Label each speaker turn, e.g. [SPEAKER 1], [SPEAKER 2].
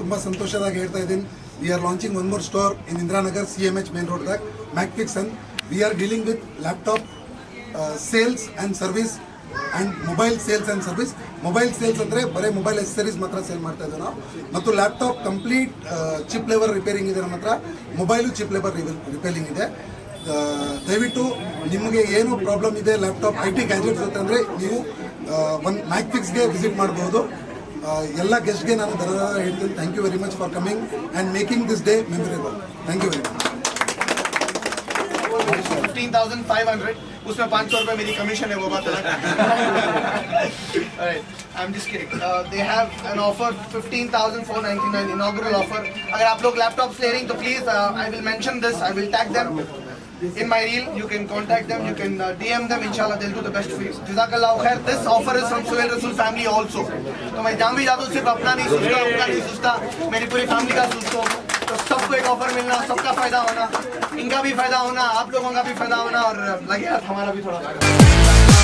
[SPEAKER 1] ತುಂಬಾ ಸಂತೋಷವಾಗಿ ಹೇಳ್ತಾ ಇದ್ದೀನಿ. We are launching one more store in Indiranagar CMH main road ದಾಗ MCFIX and we are dealing with laptop sales and service and mobile sales and service. Mobile sales ಅಂದ್ರೆ ಬರೀ mobile accessories ಮಾತ್ರ sale ಮಾಡ್ತಾ ಇದ್ದೀವಿ ನಾವು. ಮತ್ತು laptop complete chip level repairing ಇದೆ ನಮ್ಮ ಹತ್ರ. ಮೊಬೈಲು ಚಿಪ್ ಲೆವಲ್ ರಿಪೇರಿಂಗ್ ಇದೆ. ದಯವಿಟ್ಟು ನಿಮಗೆ ಏನು ಪ್ರಾಬ್ಲಮ್ ಇದೆ ಲ್ಯಾಪ್ಟಾಪ್ IT ಗ್ಯಾಜೆಟ್ಸ್ ಜೊತೆ ಅಂದರೆ ನೀವು ಒಂದು MCFIXಗೆ ವಿಸಿಟ್ ಮಾಡ್ಬೋದು. ಎಲ್ಲ ಗೆಸ್ಟ್ಗೆ ನಾನು ಧನ್ಯವಾದ ಹೇಳ್ತೀನಿ. Thank you very much for coming and making this day memorable. Thank you very much.
[SPEAKER 2] 15,500 उसमें 500 रुपए मेरी कमीशन है, वो बात अलग है. I'm just kidding. They have an offer 15,499 inaugural offer. अगर आप लोग लैपटॉप्स ले रही हैं तो please I will mention this. I will tag them in my reel. You can contact them. You can DM them. Inshallah they'll do the best for you. Jazakallah khair. This offer is from Suhail Rasool family also. तो मैं जान भी जाता हूँ सिर्फ अपना नहीं सोचता, उनका नहीं सोचता, मेरी पूरी फैमिली का सोचता हूँ. तो सबको एक ऑफर मिलना, सबका फायदा होना, इनका भी फायदा होना, आप लोगों का भी फायदा होना और लगे हमारा भी थोड़ा फायदा.